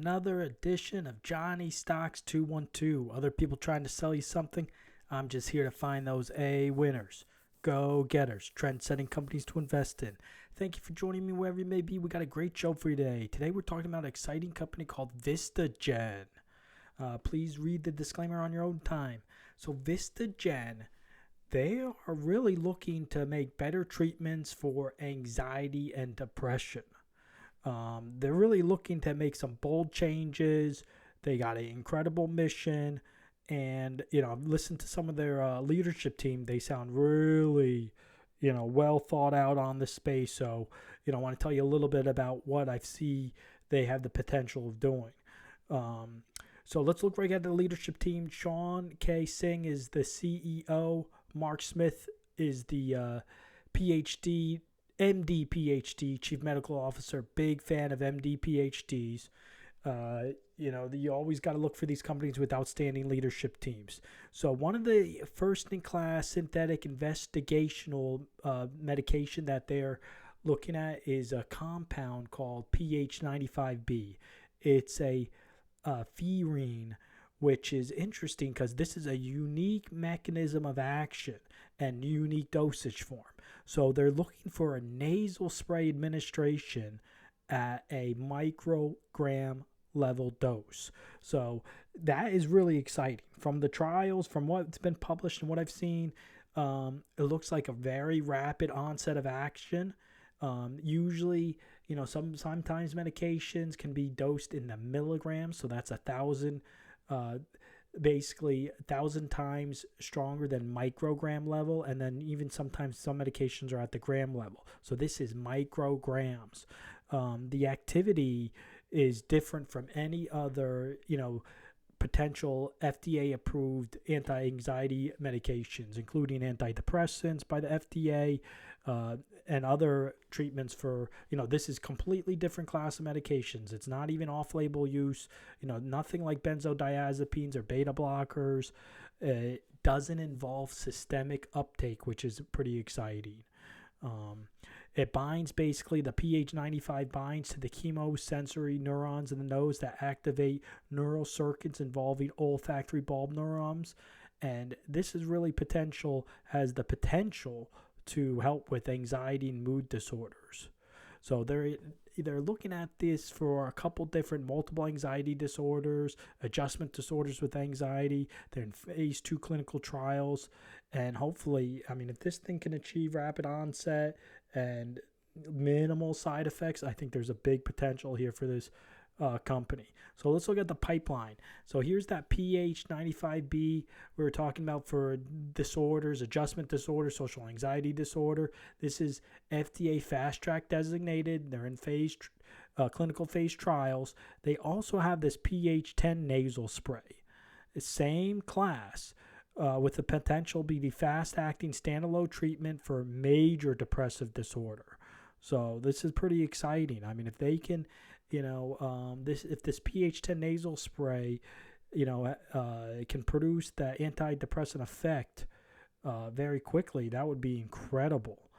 Another edition of Johnny Stocks 212. Other people trying to sell you something. I'm just here to find those A winners, go getters, trend setting companies to invest in. Thank you for joining me wherever you may be. We got a great show for you today. Today we're talking about an exciting company called VistaGen. Please read the disclaimer on your own time. So VistaGen, they are really looking to make better treatments for anxiety and depression. They're really looking to make some bold changes. They got an incredible mission. And, I've listened to some of their leadership team. They sound really, well thought out on the space. So, I want to tell you a little bit about what I see they have the potential of doing. So let's look right at the leadership team. Sean K. Singh is the CEO. Mark Smith is the PhD, MD PhD, Chief Medical Officer. Big fan of MD PhDs. You always got to look for these companies with outstanding leadership teams. So one of the first-in-class synthetic investigational medication that they're looking at is a compound called PH95B. It's a pherine, which is interesting because this is a unique mechanism of action and unique dosage form. So they're looking for a nasal spray administration at a microgram level dose. So that is really exciting. From the trials, from what's been published and what I've seen, it looks like a very rapid onset of action. Usually, sometimes medications can be dosed in the milligrams, so that's 1,000, basically 1,000 times stronger than microgram level, and then even sometimes some medications are at the gram level. So this is micrograms. The activity is different from any other, potential FDA-approved anti-anxiety medications, including antidepressants by the FDA and other treatments for, this is completely different class of medications. It's not even off-label use, nothing like benzodiazepines or beta blockers. It doesn't involve systemic uptake, which is pretty exciting. It binds basically, the PH95 binds to the chemosensory neurons in the nose that activate neural circuits involving olfactory bulb neurons. And this is really has the potential to help with anxiety and mood disorders. So they're looking at this for a couple different multiple anxiety disorders, adjustment disorders with anxiety. They're in phase 2 clinical trials. And hopefully, if this thing can achieve rapid onset and minimal side effects, I think there's a big potential here for this company. So let's look at the pipeline. So here's that PH95B we were talking about for disorders, adjustment disorder, social anxiety disorder. This is FDA fast track designated. They're in clinical phase trials. They also have this PH10 nasal spray, the same class. With the potential to be the fast-acting standalone treatment for major depressive disorder. So this is pretty exciting. If they can, if this PH10 nasal spray, can produce that antidepressant effect very quickly, that would be incredible.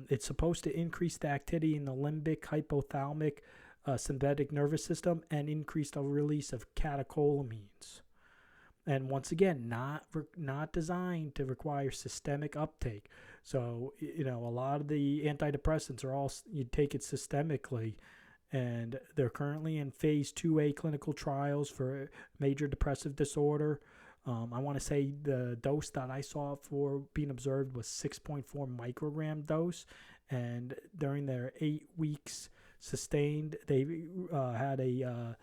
It's supposed to increase the activity in the limbic hypothalamic sympathetic nervous system and increase the release of catecholamines. And once again, not designed to require systemic uptake. So, a lot of the antidepressants are all, you take it systemically. And they're currently in phase 2A clinical trials for major depressive disorder. I want to say the dose that I saw for being observed was 6.4 microgram dose. And during their 8 weeks sustained, they had a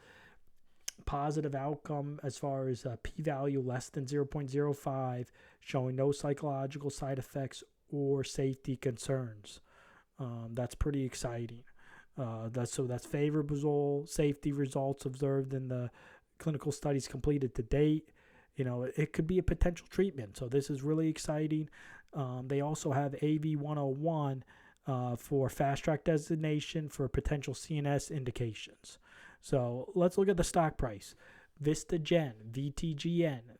positive outcome as far as p-value less than 0.05, showing no psychological side effects or safety concerns. That's pretty exciting. That's favorable safety results observed in the clinical studies completed to date. It could be a potential treatment. So this is really exciting. They also have AV101 for fast track designation for potential CNS indications. So let's look at the stock price. VistaGen,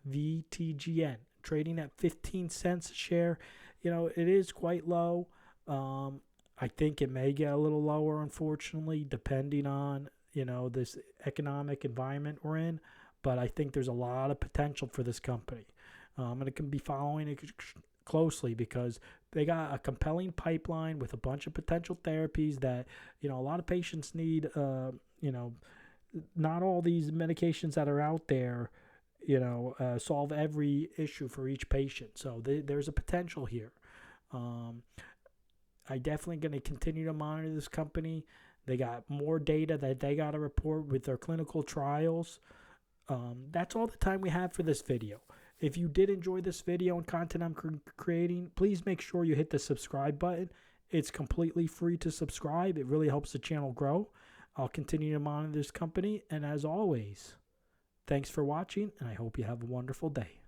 VTGN, trading at 15 cents a share. It is quite low. I think it may get a little lower, unfortunately, depending on, this economic environment we're in, but I think there's a lot of potential for this company. And it can be following it closely because they got a compelling pipeline with a bunch of potential therapies that, a lot of patients need. Not all these medications that are out there, solve every issue for each patient. So there's a potential here. I definitely going to continue to monitor this company. They got more data that they got to report with their clinical trials. That's all the time we have for this video. If you did enjoy this video and content I'm creating, please make sure you hit the subscribe button. It's completely free to subscribe. It really helps the channel grow. I'll continue to monitor this company. And as always, thanks for watching, and I hope you have a wonderful day.